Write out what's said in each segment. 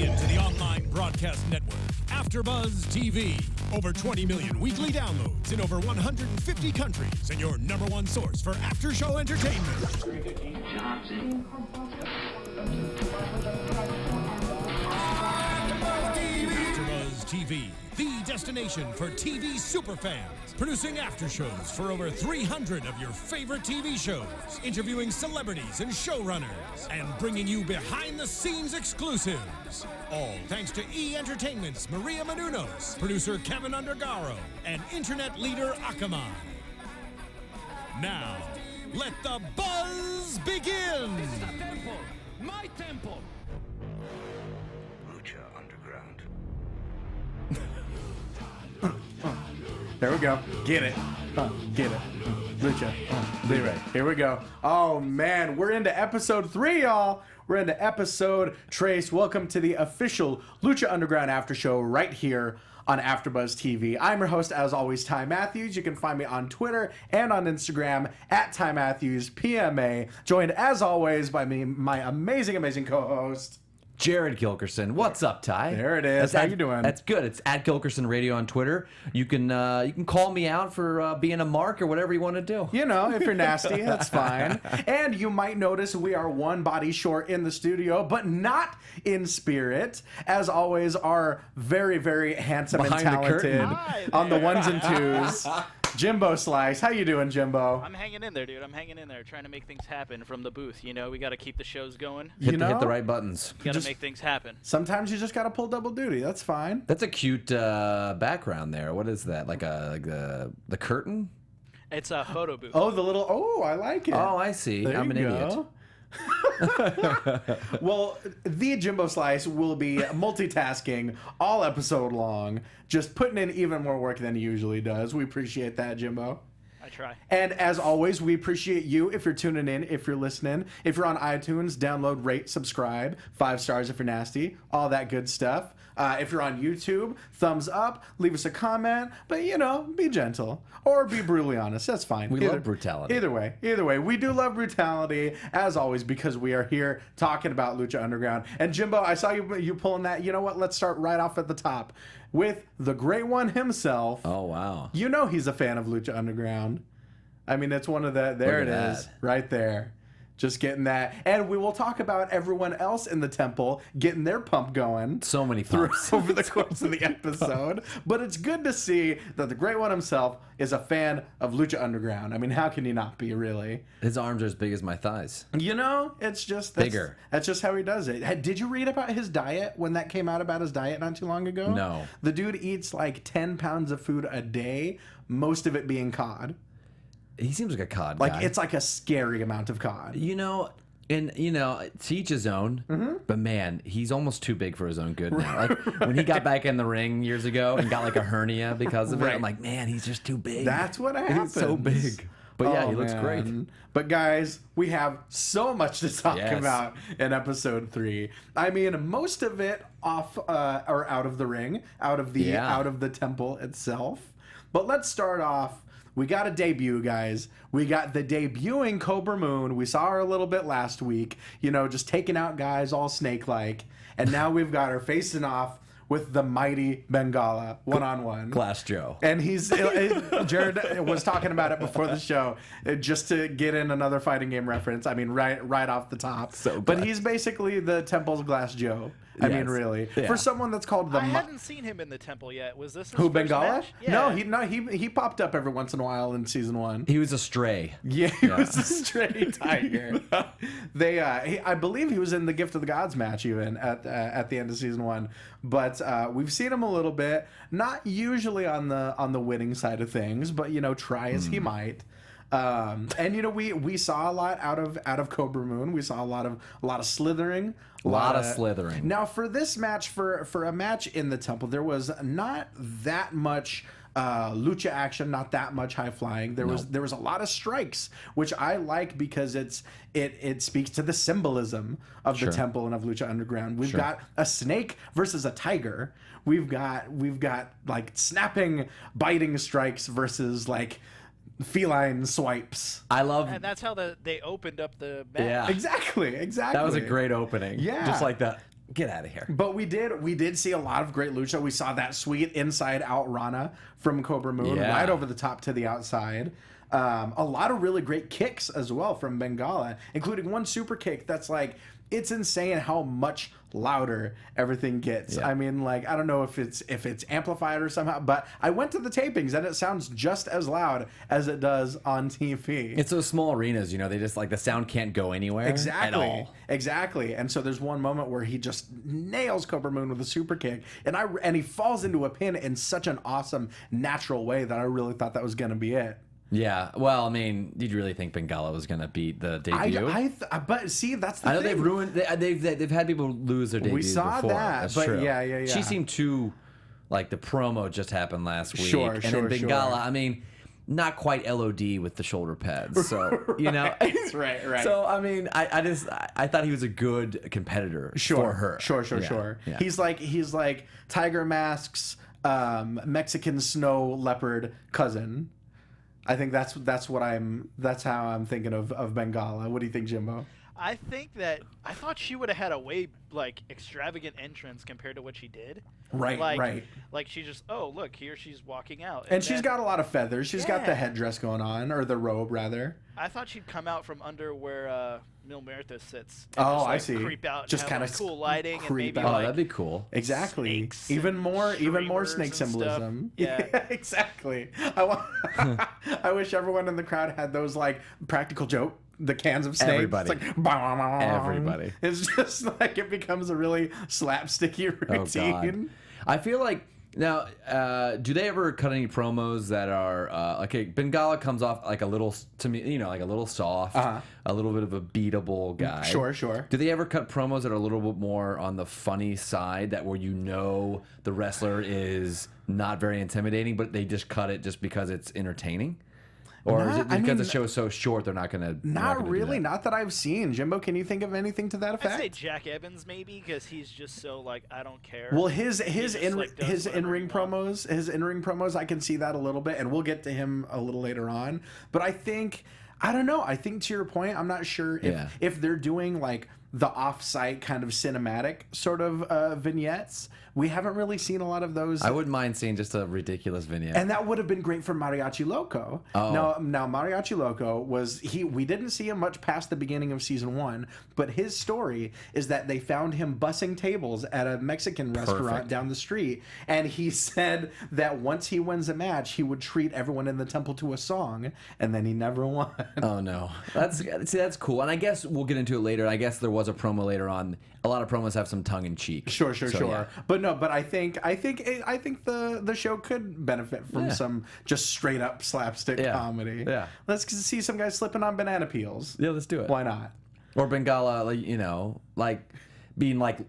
into the online broadcast network, AFTERBUZZ TV. Over 20 million weekly downloads in over 150 countries, and your #1 source for after-show entertainment. AFTERBUZZ TV, the destination for TV superfans. Producing after-shows for over 300 of your favorite TV shows. Interviewing celebrities and showrunners. And bringing you behind-the-scenes exclusives. All thanks to E! Entertainment's Maria Menounos, producer Kevin Undergaro, and internet leader Akamai. Now, let the buzz begin! This is a temple! My temple! Lucha Underground. There we go. Get it. Get it. Lucha. Be right. Here we go. Oh, man. We're into episode 3, y'all. We're into episode Trace. Welcome to the official Lucha Underground after show right here on AfterBuzz TV. I'm your host, as always, Ty Matthews. You can find me on Twitter and on Instagram at Ty Matthews PMA. Joined, as always, by me, my amazing, amazing co-host, Jared Gilkerson. What's up, Ty? There it is. How you doing? That's good. It's at Gilkerson Radio on Twitter. You can call me out for being a mark or whatever you want to do. You know, if you're nasty, that's fine. And you might notice we are one body short in the studio, but not in spirit. As always, our very, very handsome Behind and the talented curtain. on the ones and twos, Jimbo Slice. How you doing, Jimbo? I'm hanging in there, dude. I'm hanging in there, trying to make things happen from the booth. You know, we got to keep the shows going. Hit the right buttons. Got to make things happen. Sometimes you just got to pull double duty. That's fine. That's a cute background there. What is that? Like the curtain? It's a photo booth. Oh, the little. Oh, I like it. Oh, I see. There I'm an you idiot. go. Well, the Jimbo Slice will be multitasking all episode long, just putting in even more work than he usually does. We appreciate that, Jimbo. I try. And as always, we appreciate you if you're tuning in, if you're listening. If you're on iTunes, download, rate, subscribe. 5 stars if you're nasty. All that good stuff. If you're on YouTube, thumbs up. Leave us a comment. But, you know, be gentle. Or be brutally honest. That's fine. We love brutality. Either way. We do love brutality, as always, because we are here talking about Lucha Underground. And, Jimbo, I saw you pulling that. You know what? Let's start right off at the top with the great one himself. Oh, wow. You know he's a fan of Lucha Underground. I mean, it's one of the... There it is. Right there. Just getting that. And we will talk about everyone else in the temple getting their pump going. So many pumps. Over the course of the episode. But it's good to see that the great one himself is a fan of Lucha Underground. I mean, how can he not be, really? His arms are as big as my thighs. You know, it's just... Bigger. That's just how he does it. Did you read about his diet when that came out about his diet not too long ago? No. The dude eats like 10 pounds of food a day, most of it being cod. He seems like a cod Like, guy. it's like a scary amount of cod. You know, and, you know, to each his own, but man, he's almost too big for his own good now. Like, when he got back in the ring years ago and got like a hernia because of it, I'm like, man, he's just too big. That's what happens. He's so big. But yeah, he looks great. But guys, we have so much to talk Yes. about in episode 3. I mean, most of it off or out of the ring, out of the temple itself. But let's start off. We got a debut, guys. We got the debuting Cobra Moon. We saw her a little bit last week, you know, just taking out guys all snake-like. And now we've got her facing off with the mighty Bengala, one-on-one. Glass Joe. And Jared was talking about it before the show, just to get in another fighting game reference. I mean, right off the top. But he's basically the Temple's Glass Joe. I mean, really, for someone that's called the. I hadn't seen him in the temple yet. Was this his who first Bengala? match? Yeah. No, he popped up every once in a while in season 1. He was a stray. Yeah, he was a stray tiger. I believe he was in the Gift of the Gods match even at the end of season 1. But we've seen him a little bit, not usually on the winning side of things, but you know, try as he might. And you know, we saw a lot out of Cobra Moon. We saw a lot of slithering. A lot of slithering. Now for this match, for a match in the temple, there was not that much lucha action, not that much high flying. There was a lot of strikes, which I like because it speaks to the symbolism of the temple and of Lucha Underground. We've got a snake versus a tiger. We've got like snapping, biting strikes versus like feline swipes. I love, and that's how they opened up the match. Yeah, exactly. That was a great opening. Yeah, just like that. get out of here. But we did see a lot of great lucha. We saw that sweet inside out Rana from Cobra Moon right over the top to the outside. A lot of really great kicks as well from Bengala, including one super kick that's like, it's insane how much louder everything gets. I mean, like, I don't know if it's amplified or somehow, but I went to the tapings and it sounds just as loud as it does on TV. It's those small arenas, you know, they just like the sound can't go anywhere at all. Exactly. And so there's one moment where he just nails Cobra Moon with a super kick, and he falls into a pin in such an awesome, natural way that I really thought that was going to be it. Yeah, well, I mean, did you really think Bengala was going to beat the debut? But see, that's the thing. I know they've ruined. They've had people lose their debut. We saw before. that, That's but true. yeah. She seemed too, like the promo just happened last week, Sure, and then Bengala. sure. I mean, not quite LOD with the shoulder pads, so you know. right. So I mean, I thought he was a good competitor for her. Sure. Yeah. He's like Tiger Mask's Mexican snow leopard cousin. I think that's how I'm thinking of Bengala. What do you think, Jimbo? I think that I thought she would have had a way like extravagant entrance compared to what she did. Right. Like she just look here she's walking out, and she's got a lot of feathers. She's got the headdress going on, or the robe rather. I thought she'd come out from under where Mil Muertes sits. And just, I see. Creep out. Just kind of cool lighting and maybe out. Oh, like that'd be cool. Exactly. Even more snake symbolism. Yeah, exactly. I wish everyone in the crowd had those like practical joke. The cans of snakes. Everybody. It's like, Everybody. It's just like it becomes a really slapsticky routine. Oh, God. I feel like now, do they ever cut any promos that are okay? Bengala comes off like a little, to me, you know, like a little soft, a little bit of a beatable guy. Sure. Do they ever cut promos that are a little bit more on the funny side, that where you know the wrestler is not very intimidating, but they just cut it just because it's entertaining? Or is it because the show is so short, they're not going to... Not really. Not that I've seen. Jimbo, can you think of anything to that effect? I'd say Jack Evans maybe, because he's just so like, I don't care. Well, his in-ring promos, I can see that a little bit, and we'll get to him a little later on. But I don't know. I think to your point, I'm not sure if they're doing like the off-site kind of cinematic sort of vignettes. We haven't really seen a lot of those. I wouldn't mind seeing just a ridiculous vignette. And that would have been great for Mariachi Loco. Now Mariachi Loco we didn't see him much past the beginning of season 1, but his story is that they found him bussing tables at a Mexican restaurant down the street, and he said that once he wins a match, he would treat everyone in the temple to a song, and then he never won. Oh no. That's cool. And I guess we'll get into it later. I guess there was a promo later on. A lot of promos have some tongue in cheek. Sure. Yeah. But I think the show could benefit from some just straight up slapstick comedy. Yeah. Let's see some guys slipping on banana peels. Yeah, let's do it. Why not? Or Bengala, like, you know, like being like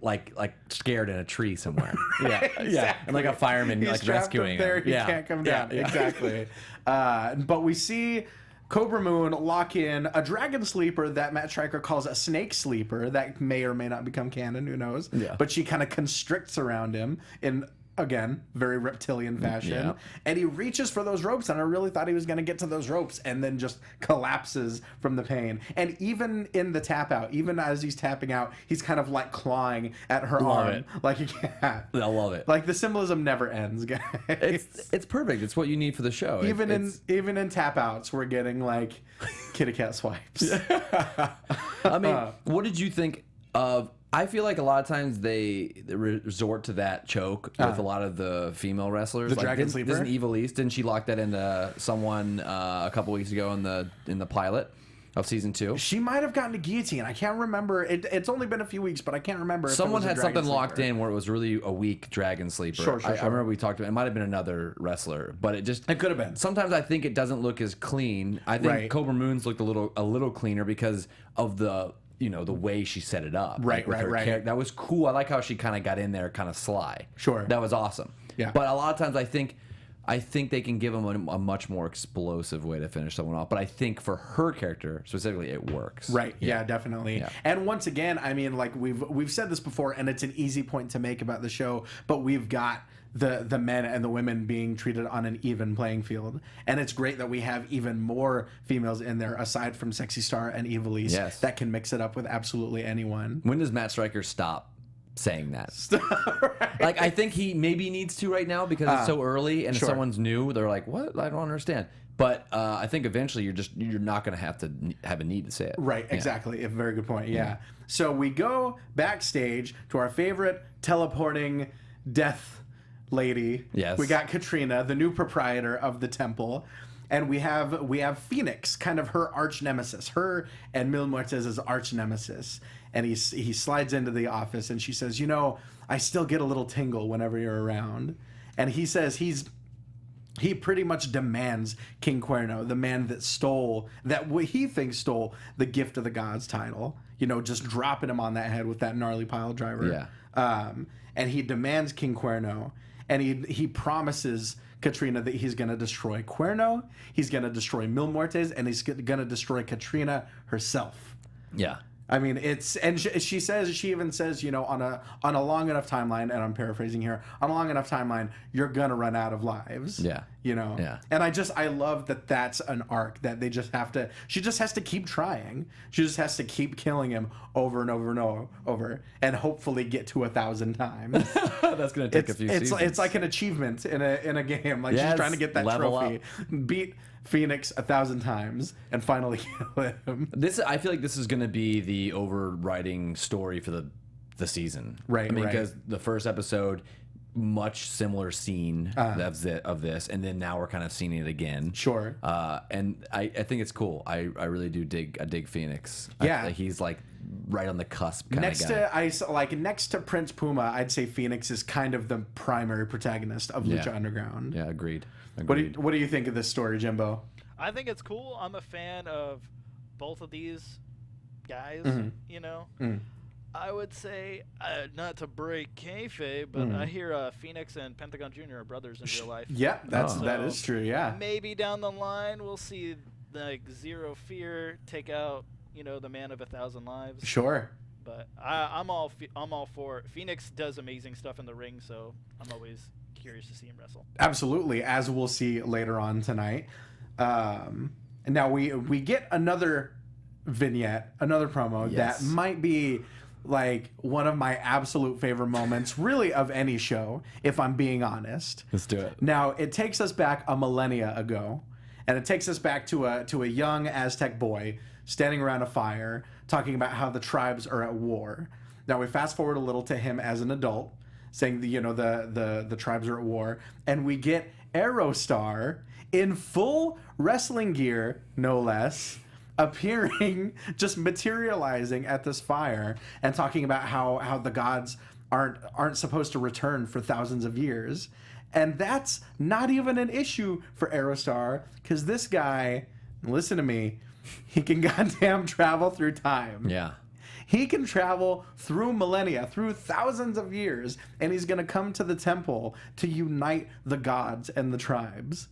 scared in a tree somewhere. Exactly. And like a fireman He's like rescuing there. him. He can't come down. Yeah. Exactly. But we see Cobra Moon lock in a dragon sleeper that Matt Stryker calls a snake sleeper that may or may not become canon, who knows. Yeah. But she kind of constricts around him in, again, very reptilian fashion. Yeah. And he reaches for those ropes, and I really thought he was going to get to those ropes, and then just collapses from the pain. And even in the tap out, even as he's tapping out, he's kind of like clawing at her arm it. like a cat. I love it. Like the symbolism never ends, guys. It's perfect. It's what you need for the show. Even in tap outs, we're getting like kitty cat swipes. I mean, what did you think of? I feel like a lot of times they resort to that choke with a lot of the female wrestlers. The like, dragon sleeper? Isn't Evil East? Didn't she lock that into someone a couple weeks ago in the pilot of season 2? She might have gotten to guillotine. I can't remember. It's only been a few weeks, but I can't remember. Someone if it was had a dragon something locked sleeper. in where it was really a weak dragon sleeper. Sure. I remember we talked about it. It might have been another wrestler, but it could have been. Sometimes I think it doesn't look as clean. I think Cobra Moon's looked a little cleaner because of the way she set it up. Right. That was cool. I like how she kind of got in there kind of sly. Sure. That was awesome. Yeah. But a lot of times I think they can give them a much more explosive way to finish someone off. But I think for her character specifically, it works. Right. Yeah, definitely. Yeah. And once again, I mean, like we've said this before, and it's an easy point to make about the show, but we've got the men and the women being treated on an even playing field. And it's great that we have even more females in there aside from Sexy Star and Evil East that can mix it up with absolutely anyone. When does Matt Stryker stop saying that. Right. Like, I think he maybe needs to right now because it's so early, and sure. if someone's new, they're like, "What? I don't understand." But I think eventually you're not going to have a need to say it. Right, exactly. A very good point. Yeah. So we go backstage to our favorite teleporting death lady. Yes. We got Katrina, the new proprietor of the temple. And we have Phoenix, kind of her arch nemesis, her and Mil Muertes' arch nemesis. And he slides into the office and she says, "You know, I still get a little tingle whenever you're around." And he says he pretty much demands King Queno, the man that what he thinks stole the Gift of the Gods title, you know, just dropping him on that head with that gnarly pile driver. Yeah. And he demands King Queno, and he promises Katrina that he's going to destroy Queno, he's going to destroy Mil Muertes, and he's going to destroy Katrina herself. Yeah. I mean, she even says, you know, on a long enough timeline, and I'm paraphrasing here, on a long enough timeline, you're gonna run out of lives. Yeah. You know. Yeah. And I love that that's an arc that they just have to. She just has to keep trying. She just has to keep killing him over and over and over, and hopefully get to 1,000 times. That's gonna take a few seasons. It's like an achievement in a game. Like she's trying to get that level trophy, beat Phoenix 1,000 times, and finally kill him. I feel like this is going to be the overriding story for the season. Right. I mean, right. because the first episode, much similar scene of this, and then now we're kind of seeing it again. Sure. And I think it's cool. I really do dig Phoenix. Yeah. He's like right on the cusp kind Next of guy. next to Prince Puma, I'd say Phoenix is kind of the primary protagonist of Lucha Underground. Yeah, agreed. What do you think of this story, Jimbo? I think it's cool. I'm a fan of both of these guys. You know, I would say not to break kayfabe, but I hear Phoenix and Pentagon Jr. are brothers in real life. Yeah, that is true. Yeah, maybe down the line we'll see like Zero Fear take out, you know, the man of 1,000 lives. sure. But I'm all for it. Phoenix does amazing stuff in the ring, so I'm always curious to see him wrestle. Absolutely, as we'll see later on tonight. Now we get another vignette, another promo that might be like one of my absolute favorite moments, really, of any show, if I'm being honest. Let's do it. Now it takes us back a millennia ago, and it takes us back to a young Aztec boy standing around a fire, talking about how the tribes are at war. Now we fast forward a little to him as an adult, saying the tribes are at war, and we get Aerostar in full wrestling gear, no less, appearing, just materializing at this fire and talking about how the gods aren't supposed to return for thousands of years. And that's not even an issue for Aerostar, because this guy, listen to me, he can goddamn travel through time. Yeah. He can travel through millennia, through thousands of years, and he's going to come to the temple to unite the gods and the tribes.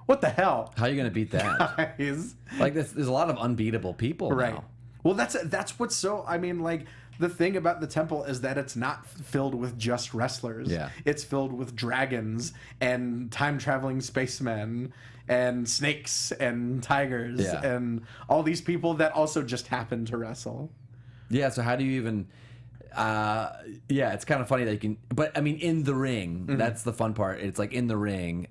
What the hell? How are you going to beat that? Guys. Like, there's a lot of unbeatable people now. Well, that's what's so, I mean, like, the thing about the temple is that it's not filled with just wrestlers. Yeah. It's filled with dragons and time-traveling spacemen and snakes and tigers and all these people that also just happen to wrestle. Yeah, so how do you even... it's kind of funny that you can... But, I mean, in the ring, that's the fun part. It's like, in the ring,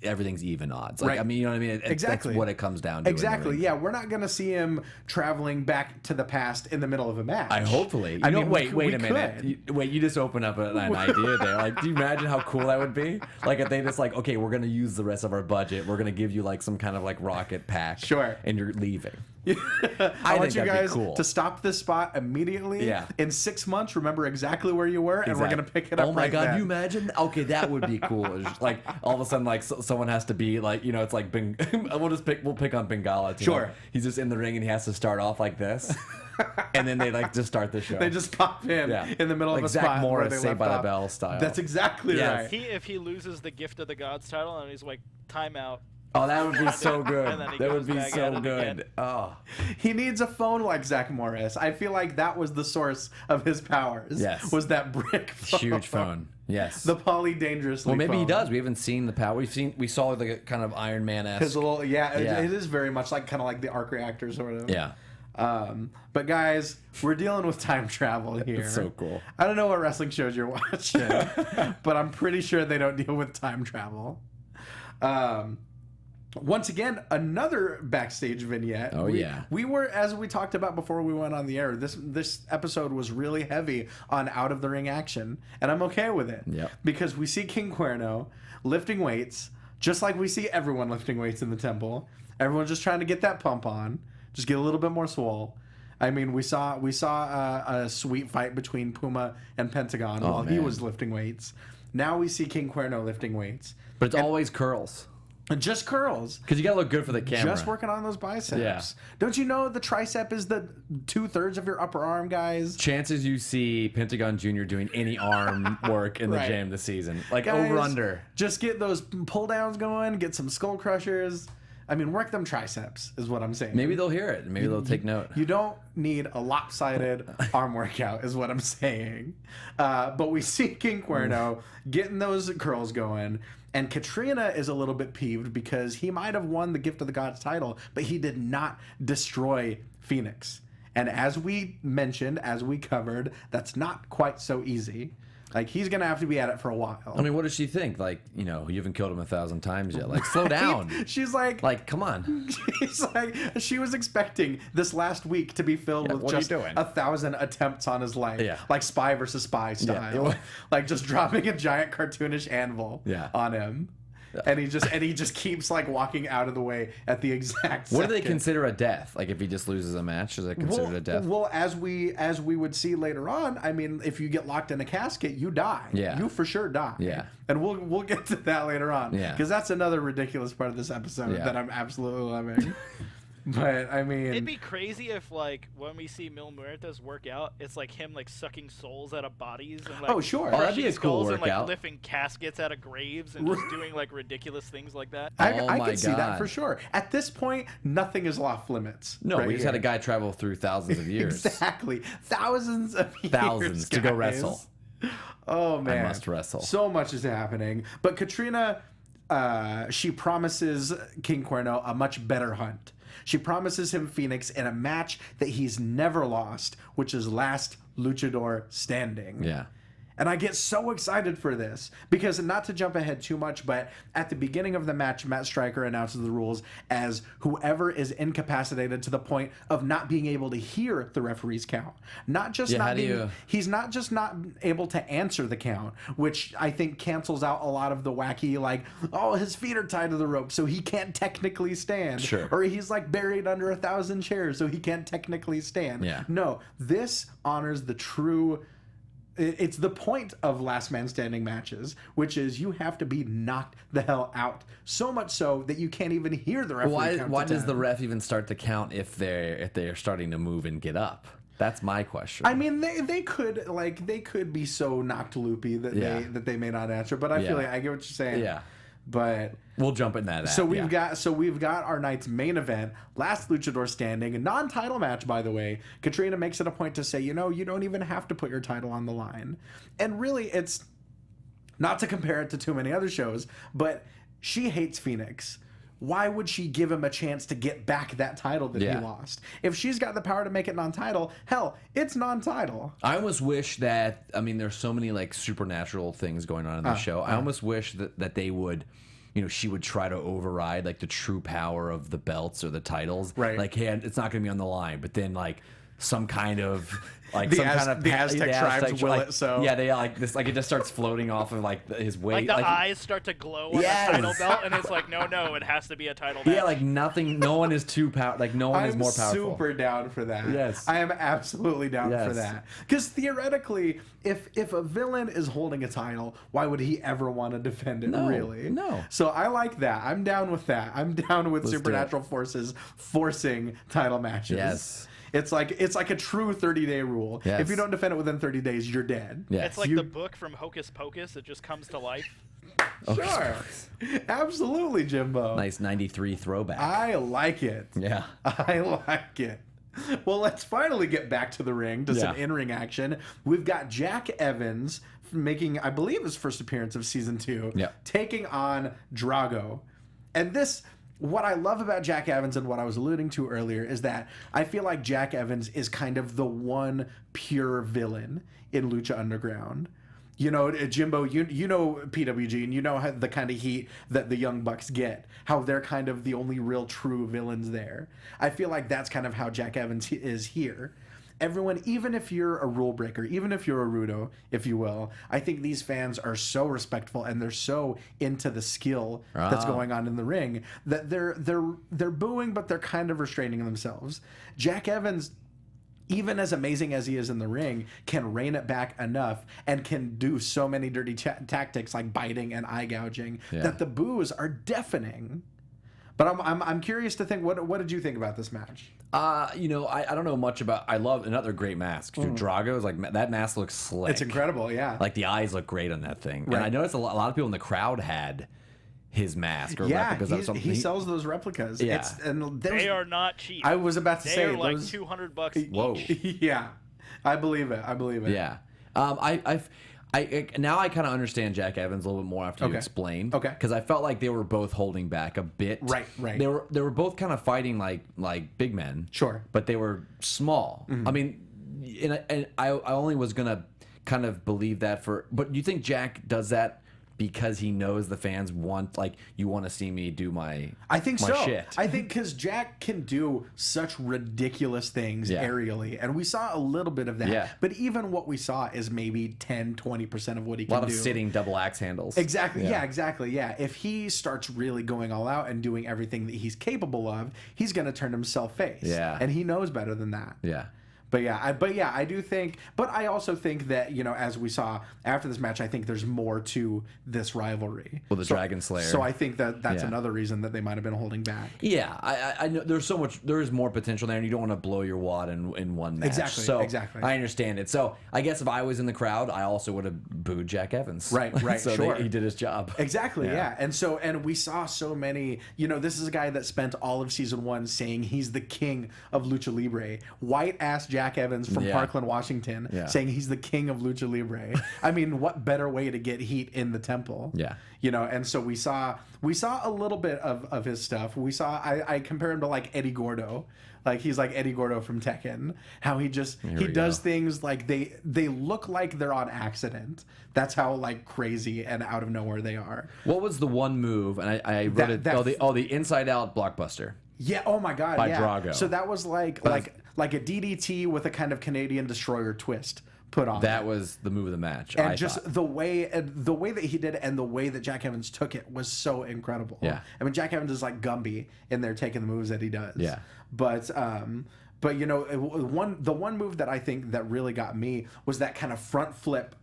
everything's even odds. Like, Right. I mean, you know what I mean? Exactly. That's what it comes down to. Exactly. Yeah, we're not going to see him traveling back to the past in the middle of a match. Hopefully. I mean, wait we a minute. You just opened up an idea there. Like, do you imagine how cool that would be? Like, if they just like, okay, we're going to use the rest of our budget. We're going to give you like some kind of like rocket pack. Sure. And you're leaving. I want think you that'd be guys cool. to stop this spot immediately. Yeah. In 6 months, remember exactly where you were, and we're going to pick it up. Oh my right God, then. you imagine? Okay, that would be cool. It's just like all of a sudden, like someone has to be like, you know, it's like we'll pick on Bengala. Too. Sure. He's just in the ring and he has to start off like this, and then they like just start the show. They just pop in in the middle like of a Zach spot Morris, where they Saved left by off. the Bell style. That's exactly Yes. right. If he loses the Gift of the Gods title and he's like, timeout. Oh, that would be so good. And then he That would comes be back at so it good. again. Oh, He needs a phone like Zach Morris. I feel like that was the source of his powers. Yes. Was that brick phone. huge phone. Yes. The poly dangerously Well, maybe he phone. does. We haven't seen the power. We saw the kind of Iron Man-esque. His little, Yeah. It is very much like kind of like the arc reactor sort of. Yeah. But guys, we're dealing with time travel here. It's so cool. I don't know what wrestling shows you're watching, but I'm pretty sure they don't deal with time travel. Once again, another backstage vignette. Oh, yeah. We were, as we talked about before we went on the air, this episode was really heavy on out of the ring action, and I'm okay with it. Yep. Because we see King Queno lifting weights, just like we see everyone lifting weights in the temple. Everyone's just trying to get that pump on, just get a little bit more swole. I mean, we saw a sweet fight between Puma and Pentagon while he was lifting weights. Now we see King Queno lifting weights. But it's always curls. Just curls. Because you got to look good for the camera. Just working on those biceps. Yeah. Don't you know the tricep is the 2/3 of your upper arm, guys? Chances you see Pentagon Jr. doing any arm work in the gym this season. Like Guys, over-under. Just get those pull downs going, get some skull crushers. I mean, work them triceps is what I'm saying. Maybe they'll hear it. Maybe they'll take note. You don't need a lopsided arm workout is what I'm saying. But we see King Queno getting those curls going. And Katrina is a little bit peeved because he might have won the Gift of the Gods title, but he did not destroy Phoenix. And as we mentioned, as we covered, that's not quite so easy. Like, he's going to have to be at it for a while. I mean, what does she think? Like, you know, you haven't killed him 1,000 times yet. Like, slow down. She's like, come on. She's like, she was expecting this last week to be filled with what are you just doing? 1,000 attempts on his life. Yeah. Like Spy versus Spy style. Yeah. Like just dropping a giant cartoonish anvil on him. And he just keeps like walking out of the way at the exact second. What do they consider a death? Like if he just loses a match, is it considered a death? Well, as we would see later on, I mean, if you get locked in a casket, you die. Yeah. You for sure die. Yeah. And we'll get to that later on. Yeah. Because that's another ridiculous part of this episode that I'm absolutely loving. But I mean, it'd be crazy if like when we see Mil Muertes work out, it's like him like sucking souls out of bodies and like that'd be a cool skulls and workout. like lifting caskets out of graves and just doing like ridiculous things like that. I can see that for sure. At this point, nothing is off limits. No, right we just here. had a guy travel through thousands of years. Exactly, thousands of years. Thousands to go wrestle. Oh man, I must wrestle. So much is happening, but Katrina, she promises King Queno a much better hunt. She promises him Phoenix in a match that he's never lost, which is last luchador standing. Yeah. And I get so excited for this because, not to jump ahead too much, but at the beginning of the match, Matt Stryker announces the rules as whoever is incapacitated to the point of not being able to hear the referee's count. Not just he's not just not able to answer the count, which I think cancels out a lot of the wacky, like, oh, his feet are tied to the rope, so he can't technically stand. Sure. Or he's like buried under 1,000 chairs, so he can't technically stand. Yeah. No, this honors the true. It's the point of last man standing matches, which is you have to be knocked the hell out. So much so that you can't even hear the referee count. Why to does 10. the ref even start the count if they're starting to move and get up? That's my question. I mean, they could be so knocked loopy that they may not answer. But I feel like I get what you're saying. Yeah. But we'll jump in that. So we've got our night's main event, last luchador standing, a non-title match, by the way. Katrina makes it a point to say, you don't even have to put your title on the line. And really, it's not to compare it to too many other shows, but she hates Phoenix. Why would she give him a chance to get back that title that he lost? If she's got the power to make it non-title, hell, it's non-title. I almost wish that, I mean, there's so many like supernatural things going on in the show. I almost wish that they would, she would try to override like the true power of the belts or the titles. Right. Like, hey, it's not going to be on the line, but then like some kind of like the Aztec tribes will it so. Yeah, they like this, like it just starts floating off of like his weight. Like the eyes start to glow on the title belt, and it's like, no, it has to be a title match. Yeah, like nothing, no one is too powerful. Like no one is more powerful. I'm super down for that. Yes. I am absolutely down for that. Because theoretically, if a villain is holding a title, why would he ever want to defend it, really? No. So I like that. I'm down with that. I'm down with supernatural forces forcing title matches. Yes. It's like a true 30-day rule. Yes. If you don't defend it within 30 days, you're dead. Yes. It's like the book from Hocus Pocus. It just comes to life. Sure. Absolutely, Jimbo. Nice 93 throwback. I like it. Yeah. I like it. Well, let's finally get back to the ring, to some in-ring action. We've got Jack Evans making, I believe, his first appearance of Season 2, taking on Drago. And this what I love about Jack Evans and what I was alluding to earlier is that I feel like Jack Evans is kind of the one pure villain in Lucha Underground. You know, Jimbo, you know PWG, and you know how the kind of heat that the Young Bucks get, how they're kind of the only real true villains there. I feel like that's kind of how Jack Evans is here. Everyone, even if you're a rule breaker, even if you're a Rudo, if you will, I think these fans are so respectful and they're so into the skill that's going on in the ring that they're booing, but they're kind of restraining themselves. Jack Evans, even as amazing as he is in the ring, can rein it back enough and can do so many dirty tactics like biting and eye gouging that the boos are deafening. But I'm curious to think, what did you think about this match? You know, I don't know much about. I love another great mask. Dude, Drago is like that mask looks slick. It's incredible, yeah. Like the eyes look great on that thing. Right. And I noticed a lot of people in the crowd had his mask or replicas of something. He sells those replicas. Yeah. They are not cheap. I was about to say they're like those, $200 each. Whoa. Yeah, I believe it. Yeah. Now I kind of understand Jack Evans a little bit more after you explained. Okay. Because I felt like they were both holding back a bit. Right. They were both kind of fighting like big men. Sure. But they were small. I mean, and I only was gonna kind of believe that but you think Jack does that because he knows the fans want, like, you want to see me do my I think so. shit. I think because Jack can do such ridiculous things aerially, and we saw a little bit of that. Yeah. But even what we saw is maybe 10-20% of what he can do. A lot of sitting double axe handles. Exactly. Yeah, exactly. Yeah. If he starts really going all out and doing everything that he's capable of, he's going to turn himself face. Yeah. And he knows better than that. Yeah. But I do think, but I also think that, you know, as we saw after this match, I think there's more to this rivalry. Well, the Dragon Slayer. So I think that's another reason that they might have been holding back. Yeah, I know there is more potential there, and you don't want to blow your wad in one match. Exactly. So exactly. I understand it. So I guess if I was in the crowd, I also would have booed Jack Evans. Right. So Sure. he did his job. Exactly. Yeah. And we saw so many. You know, this is a guy that spent all of season 1 saying he's the king of Lucha Libre. White ass Jack Evans from Parkland, Washington, saying he's the king of Lucha Libre. I mean, what better way to get heat in the temple? Yeah. You know, and so we saw a little bit of his stuff. We saw I compare him to like Eddie Gordo. Like he's like Eddie Gordo from Tekken. How he does things like they look like they're on accident. That's how like crazy and out of nowhere they are. What was the one move? And I wrote the inside out blockbuster. Yeah. Oh my God. By Drago. So that was like a DDT with a kind of Canadian Destroyer twist put on. That was the move of the match. And I just thought. the way that he did it and the way that Jack Evans took it was so incredible. Yeah. I mean, Jack Evans is like Gumby in there taking the moves that he does. Yeah. But you know, the one move that I think that really got me was that kind of front flip,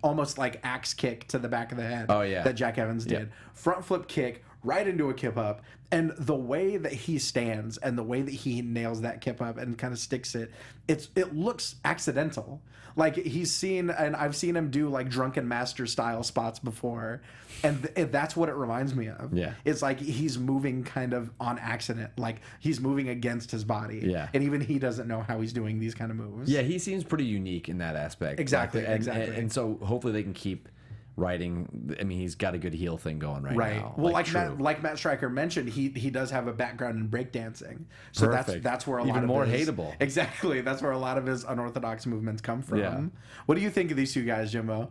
almost like axe kick to the back of the head. Oh yeah. That Jack Evans did. Front flip kick right into a kip up, and the way that he stands and the way that he nails that kip up and kind of sticks it, it looks accidental. Like he's seen, and I've seen him do like Drunken Master style spots before, and that's what it reminds me of. Yeah. It's like he's moving kind of on accident, like he's moving against his body. Yeah. And even he doesn't know how he's doing these kind of moves. Yeah, he seems pretty unique in that aspect. Exactly. Exactly. And so hopefully they can keep writing. I mean, he's got a good heel thing going right now. Well, like Matt Stryker mentioned, he does have a background in breakdancing, so Perfect. that's where a lot Even of more his, hateable. Exactly, that's where a lot of his unorthodox movements come from. Yeah. What do you think of these two guys, Jimbo?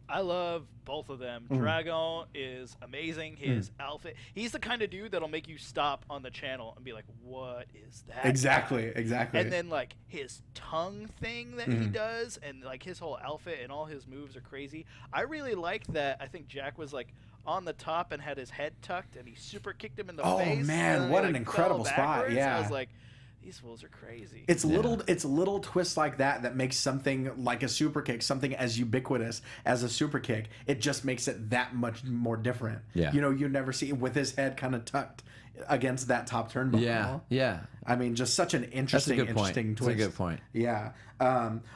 I love both of them. Drago is amazing. His outfit. He's the kind of dude that'll make you stop on the channel and be like, "What is that?" Exactly. And then like his tongue thing that he does, and like his whole outfit and all his moves are crazy. I really liked that. I think Jack was like on the top and had his head tucked, and he super kicked him in the face. Oh man, what an incredible spot! Yeah, I was like, these fools are crazy. It's little twists like that makes something like a super kick, something as ubiquitous as a super kick. It just makes it that much more different. Yeah. You know, you never see with his head kind of tucked against that top turnbuckle. Yeah. I mean, just such an interesting twist. That's a good point. Yeah.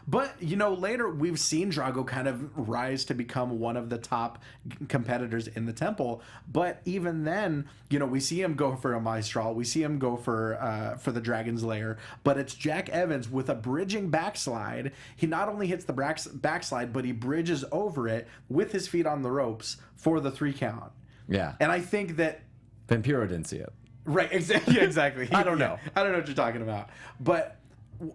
But, you know, later we've seen Drago kind of rise to become one of the top competitors in the temple. But even then, you know, we see him go for a Maestral. We see him go for the Dragon's Lair. But it's Jack Evans with a bridging backslide. He not only hits the backslide, but he bridges over it with his feet on the ropes for the 3 count. Yeah. And I think that Vampiro didn't see it. Right, exactly. Exactly. I don't know. I don't know what you're talking about. But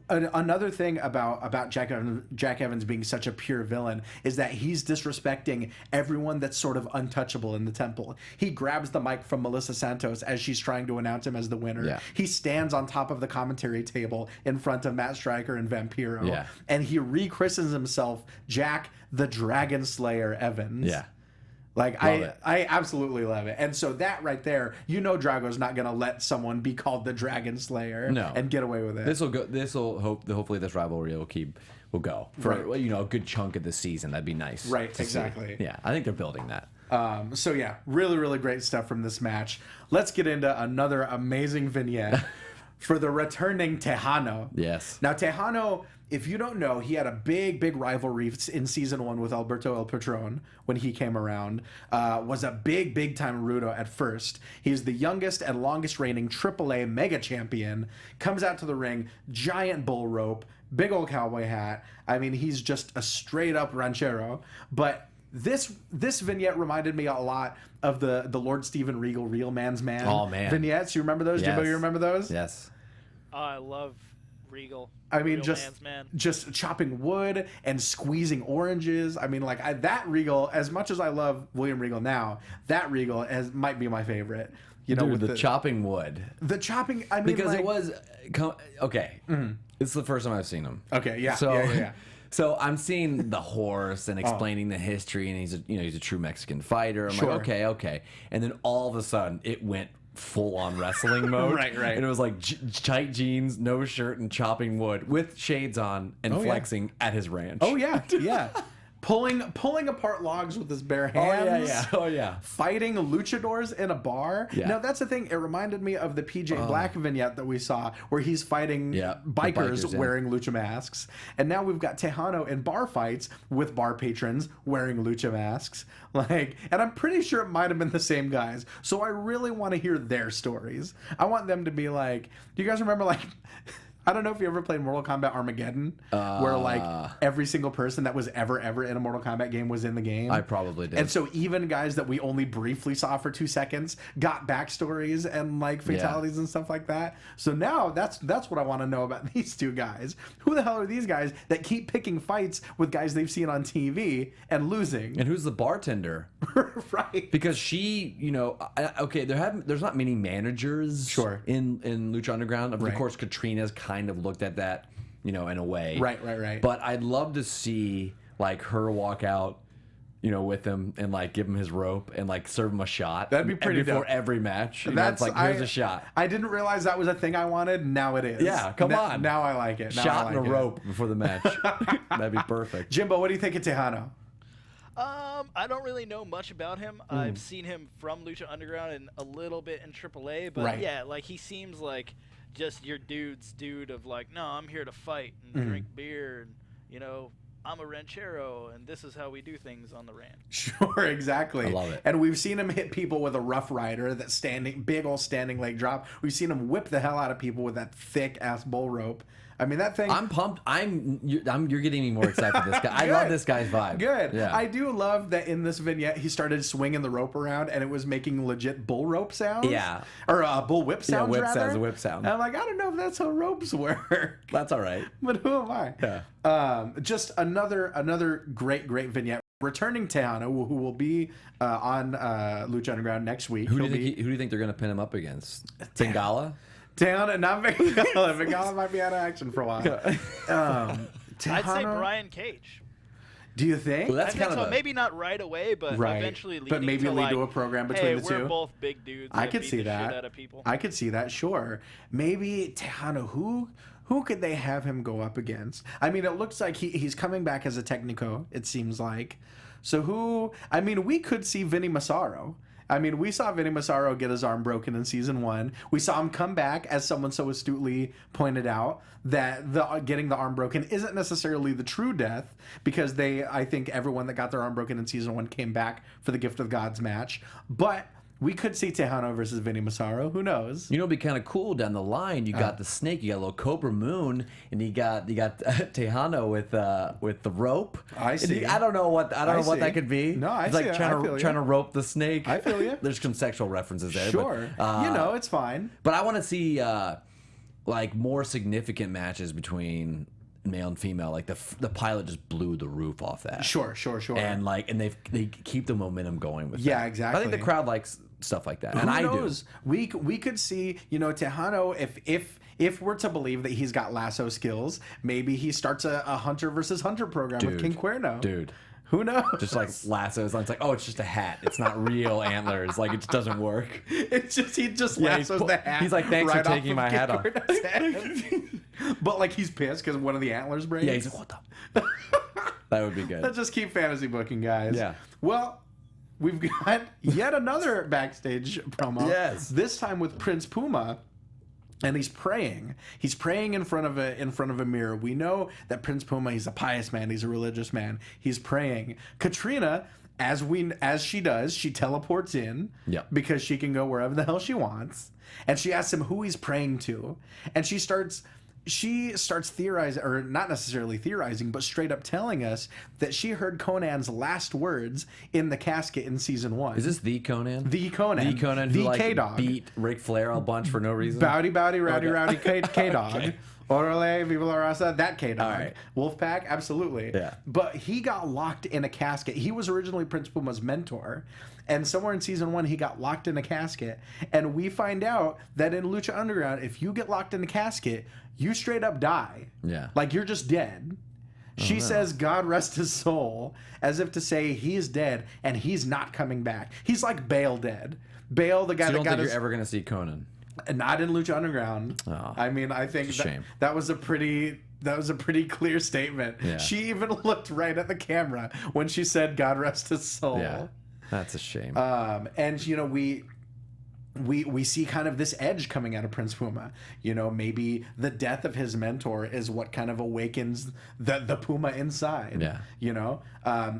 another thing about Jack Evans being such a pure villain is that he's disrespecting everyone that's sort of untouchable in the temple. He grabs the mic from Melissa Santos as she's trying to announce him as the winner. Yeah. He stands on top of the commentary table in front of Matt Stryker and Vampiro. Yeah. And he rechristens himself Jack the Dragon Slayer Evans. Yeah. Like, I absolutely love it. And so that right there, Drago's not going to let someone be called the Dragon Slayer and get away with it. Hopefully this rivalry will go for a good chunk of the season. That'd be nice. Right, exactly. See. Yeah, I think they're building that. So yeah, really, really great stuff from this match. Let's get into another amazing vignette for the returning Tahano. Yes. Now, Tahano, if you don't know, he had a big rivalry in season 1 with Alberto El Patron when he came around. Was a big time Rudo at first. He's the youngest and longest reigning AAA mega champion. Comes out to the ring, giant bull rope, big old cowboy hat. I mean, he's just a straight up ranchero. But this vignette reminded me a lot of the Lord Steven Regal Real Man's Man vignettes. You remember those? Yes. Jimbo, you remember those? Yes. I love Regal. I mean, Real Man's Man. just chopping wood and squeezing oranges. I mean, that Regal, as much as I love William Regal now, that Regal might be my favorite. Dude, with the chopping wood. The chopping, I mean, because it was okay. Mm-hmm. It's the first time I've seen him. Okay, yeah. So, yeah. So I'm seeing the horse and explaining the history, and he's a true Mexican fighter. I'm like, okay, and then all of a sudden it went full on wrestling mode. Right. And it was like tight jeans, no shirt, and chopping wood with shades on and flexing at his ranch. Oh yeah. Pulling apart logs with his bare hands. Oh yeah. Fighting luchadors in a bar. Yeah. Now that's the thing. It reminded me of the PJ Black vignette that we saw, where he's fighting bikers wearing lucha masks. And now we've got Tahano in bar fights with bar patrons wearing lucha masks. And I'm pretty sure it might have been the same guys. So I really want to hear their stories. I want them to be like, do you guys remember I don't know if you ever played Mortal Kombat Armageddon, where every single person that was ever in a Mortal Kombat game was in the game. I probably did. And so even guys that we only briefly saw for 2 seconds got backstories and fatalities and stuff like that. So now that's what I want to know about these two guys. Who the hell are these guys that keep picking fights with guys they've seen on TV and losing? And who's the bartender? Right. Because she, there's not many managers in Lucha Underground. Of course, Katrina's kind of looked at that, in a way. Right. But I'd love to see her walk out, with him and give him his rope and serve him a shot. That'd be pretty before dope. every match. That's here's a shot. I didn't realize that was a thing I wanted. Now it is. Yeah, come on. Now I like it. Shot and a rope before the match. That'd be perfect. Jimbo, what do you think of Tahano? I don't really know much about him. I've seen him from Lucha Underground and a little bit in AAA, but he seems like just your dude of no, I'm here to fight and drink beer and I'm a ranchero and this is how we do things on the ranch. Sure, exactly. I love it. And we've seen him hit people with a Rough Rider, that big old standing leg drop. We've seen him whip the hell out of people with that thick ass bull rope. I mean, that thing. I'm pumped. You're getting me more excited for this guy. I love this guy's vibe. Good. Yeah. I do love that in this vignette he started swinging the rope around and it was making legit bull rope sounds. Yeah. Or bull whip sounds. Yeah, whip sound. And I'm like, I don't know if that's how ropes work. That's all right. But who am I? Yeah. Just another great vignette. Returning Tahano, who will be on Lucha Underground next week. Who do you think they're going to pin him up against? Bengala? Tahano, not Bengala. Bengala might be out of action for a while. I'd say Brian Cage. Do you think? Well, that's I think so. Maybe not right away, but eventually leading but maybe to lead to a program between the two. We're both big dudes. I could see beat the that. Shit out of people. I could see that. Sure. Maybe Tahano. Who could they have him go up against? I mean, it looks like he's coming back as a Technico. It seems like. So who? I mean, we could see Vinny Massaro. I mean, we saw Vinny Massaro get his arm broken in season 1. We saw him come back, as someone so astutely pointed out, that getting the arm broken isn't necessarily the true death, because I think everyone that got their arm broken in season 1 came back for the Gift of Gods match. But We could see Tahano versus Vinny Massaro. Who knows? You know, it'd be kind of cool down the line. You got the snake, you got a little Cobra Moon, and you got Tahano with the rope. I see. I don't know what that could be. No, I It's see. like I feel trying you. to rope the snake. I feel you. There's some sexual references there. Sure. But, it's fine. But I want to see like more significant matches between male and female. Like the pilot just blew the roof off that. Sure. And they keep the momentum going with Yeah, that. exactly. I think the crowd likes stuff like that. And Who I knows? do. We could see, Tahano, if we're to believe that he's got lasso skills, maybe he starts a Hunter versus Hunter program with King Queno. Dude. Who knows? Just like lassos. It's like, oh, it's just a hat. It's not real antlers. Like, it just doesn't work. It's just he just lassos the hat. He's like, thanks right for taking off my of hat off. But like he's pissed because one of the antlers breaks. Yeah, he's like, what the? That would be good. Let's just keep fantasy booking, guys. Yeah. Well, we've got yet another backstage promo. Yes. This time with Prince Puma. And he's praying. He's praying in front of a mirror. We know that Prince Puma, he's a pious man. He's a religious man. He's praying. Katrina, as she does, she teleports in. Yep. Because she can go wherever the hell she wants. And she asks him who he's praying to. And she starts theorizing, or not necessarily theorizing, but straight up telling us that she heard Conan's last words in the casket in season 1. Is this the Conan? The Conan. The Conan the who like K-Dog. beat Ric Flair a bunch for no reason? Rowdy, rowdy, K-Dog. Okay. Orale, Viva la Raza, that K-Dog. All right. Wolfpack, absolutely. Yeah. But he got locked in a casket. He was originally Prince Puma's mentor. And somewhere in season 1, he got locked in a casket. And we find out that in Lucha Underground, if you get locked in a casket, you straight up die. Yeah. Like, you're just dead. She says, God rest his soul, as if to say he's dead and he's not coming back. He's like Bale dead. Bale, the guy So you that don't got think his... you're ever going to see Conan? Not in Lucha Underground. Oh, I mean, I think it's a shame. that was a pretty clear statement. Yeah. She even looked right at the camera when she said, God rest his soul. Yeah. That's a shame. And we see kind of this edge coming out of Prince Puma. Maybe the death of his mentor is what kind of awakens the Puma inside. Yeah.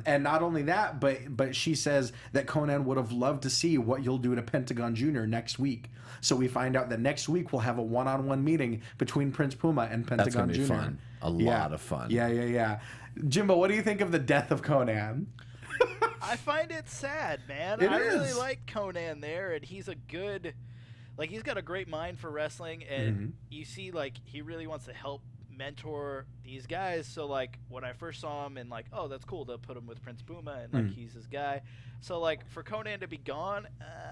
And not only that, but she says that Conan would have loved to see what you'll do to Pentagon Jr. next week. So we find out that next week we'll have a one-on-one meeting between Prince Puma and Pentagon That's gonna be Jr. fun. A lot of fun. Yeah. Jimbo, what do you think of the death of Conan? I find it sad, man. It I is. really like Conan there, and he's he's got a great mind for wrestling, and you see, like, he really wants to help mentor these guys. So, like, when I first saw him, and like, oh, that's cool to put him with Prince Puma, and like, he's his guy. So, like, for Conan to be gone,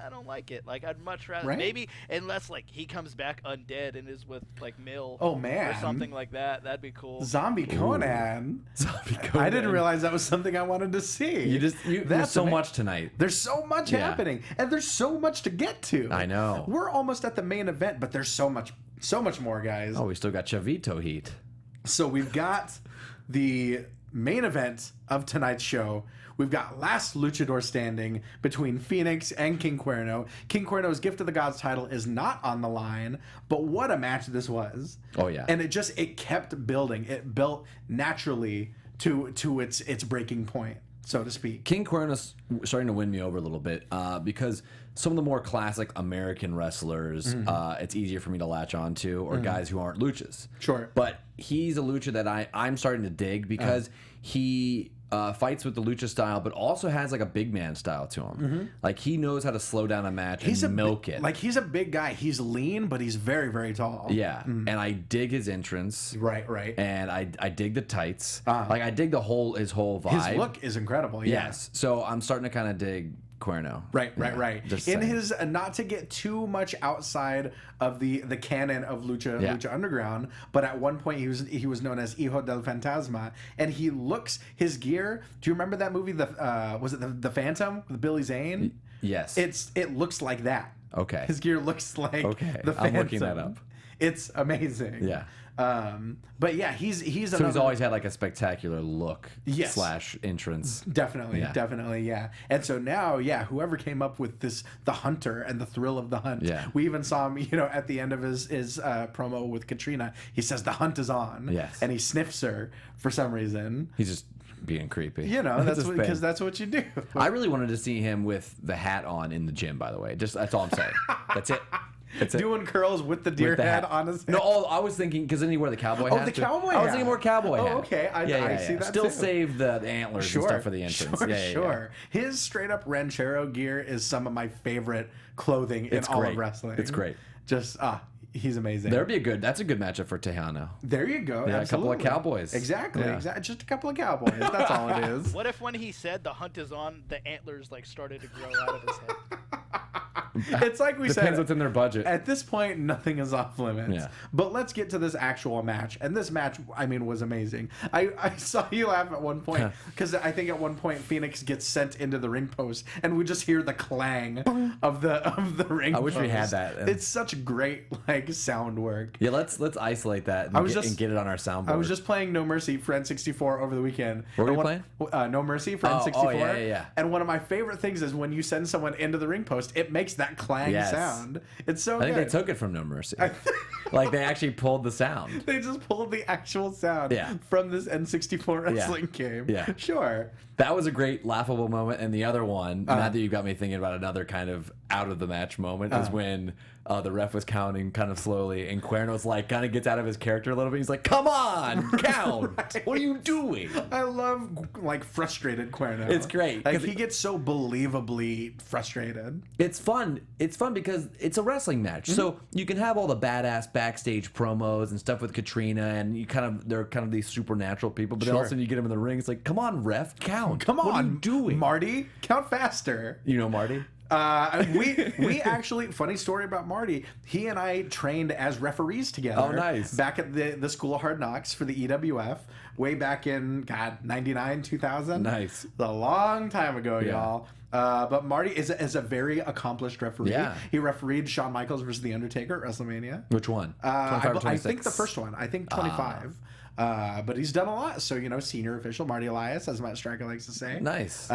I don't like it. Like, I'd much rather maybe, unless like he comes back undead and is with like Mill, man, or something like that. That'd be cool. Zombie Conan. Zombie Conan. I didn't realize that was something I wanted to see. There's so much tonight. There's so much happening, and there's so much to get to. I know. We're almost at the main event, but there's so much more, guys. Oh, we still got Chavito heat. So we've got the main event of tonight's show. We've got last luchador standing between Phoenix and King Cuerno. King Cuerno's Gift of the Gods title is not on the line, but what a match this was. Oh, yeah. And it kept building. It built naturally to its breaking point, so to speak. King Cuerno's starting to win me over a little bit because some of the more classic American wrestlers, it's easier for me to latch on to, or guys who aren't luchas. Sure. But he's a lucha that I'm starting to dig because he fights with the lucha style, but also has like a big man style to him. Like, he knows how to slow down a match and milk it. Like, he's a big guy. He's lean, but he's very, very tall. Yeah. And I dig his entrance. Right. And I dig the tights. Like, I dig his whole vibe. His look is incredible. Yeah. Yes. So I'm starting to kind of dig Cuerno. Right. Just In saying. his, not to get too much outside of the canon of Lucha Underground, but at one point he was known as Hijo del Fantasma, and his gear. Do you remember that movie? Was it the Phantom with Billy Zane? Yes. It looks like that. Okay. His gear looks like the Phantom. I'm looking that up. It's amazing. Yeah. But yeah, he's So he's always had like a spectacular look Yes. / entrance. Definitely, Yeah. definitely, yeah. And so now, whoever came up with the hunter and the thrill of the hunt. Yeah. We even saw him, at the end of his promo with Katrina. He says the hunt is on. Yes. And he sniffs her for some reason. He's just being creepy. You know, that's Just because being- that's what you do. I really wanted to see him with the hat on in the gym. By the way, just that's all I'm saying. That's it. That's it. Doing curls with the deer With the head hat on his head. No, I was thinking because then he wore the cowboy hat. the too. cowboy I was hat. thinking more cowboy hat. Okay. I see that Still too. save the antlers and stuff for the entrance. Sure. His straight up ranchero gear is some of my favorite clothing in all of wrestling. It's great. Just he's amazing. That's a good matchup for Tahano. There you go. Yeah, absolutely. a couple of cowboys. Exactly. Yeah. Exactly. Just a couple of cowboys. That's all it is. What if when he said the hunt is on, the antlers like started to grow out of his head? It's like we Depends said. what's in their budget. At this point, nothing is off limits. Yeah. But let's get to this actual match. And this match, I mean, was amazing. I saw you laugh at one point because I think at one point Phoenix gets sent into the ring post, and we just hear the clang of the ring. I wish we had post. that. It's such great sound work. Yeah, let's isolate that and get it on our soundboard. I was just playing No Mercy for N64 over the weekend. What were you playing? No Mercy for N64. Oh, yeah. And one of my favorite things is when you send someone into the ring post, it makes that clang sound. It's so I think good. they took it from No Mercy. Like they actually pulled the sound. They just pulled the actual sound from this N64 wrestling game. Yeah. Sure. That was a great laughable moment. And the other one, now that you got me thinking about another kind of out of the match moment, is when the ref was counting kind of slowly, and Querno's like kind of gets out of his character a little bit. He's like, "Come on, count! Right. What are you doing?" I love frustrated Queno. It's great. Like he gets so believably frustrated. It's fun. It's fun because it's a wrestling match, so you can have all the badass backstage promos and stuff with Katrina, and they're kind of these supernatural people. But then all of a sudden you get them in the ring. It's like, come on, ref, count. Come on, what are you doing, Marty? Count faster. You know Marty. We actually, funny story about Marty. He and I trained as referees together. Oh, nice. Back at the School of Hard Knocks for the EWF, way back in 99, 2000. Nice. A long time ago, y'all. But Marty is a very accomplished referee. Yeah. He refereed Shawn Michaels versus The Undertaker at WrestleMania. Which one? 25 or 26? I think the first one. I think 25. But he's done a lot. So, senior official Marty Elias, as Matt Striker likes to say. Nice.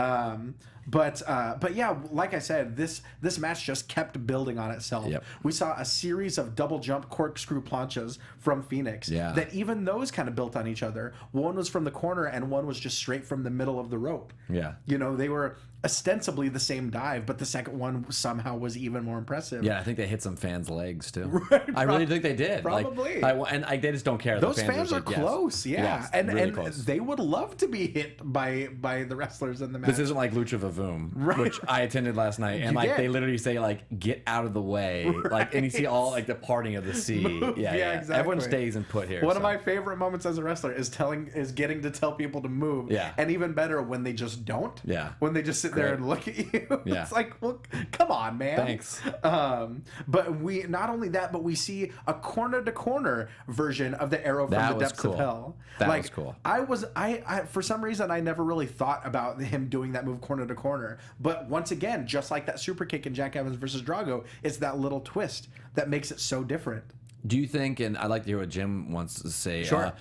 But yeah, like I said, this match just kept building on itself. Yep. We saw a series of double jump corkscrew planchas from Phoenix that even those kind of built on each other. One was from the corner and one was just straight from the middle of the rope. Yeah. They were ostensibly the same dive, but the second one somehow was even more impressive. Yeah, I think they hit some fans' legs too. Right, I really think they did. Probably. They just don't care. Those the fans are like, close, yes, and really and close. they would love to be hit by the wrestlers in the match. This isn't like Lucha Vavoom, which I attended last night, and they literally say get out of the way, and you see all the parting of the sea. Move. Yeah, exactly. Everyone stays and put here. One of my favorite moments as a wrestler is getting to tell people to move. Yeah. And even better when they just don't. Yeah. When they just sit there and look at you. Yeah. It's like, well, come on, man. Thanks. But we not only that, but we see a corner to corner version of the arrow from the depths of hell. That was cool. I for some reason I never really thought about him doing that move corner to corner. But once again, just like that super kick in Jack Evans versus Drago, it's that little twist that makes it so different. Do you think, and I'd like to hear what Jim wants to say, Sure.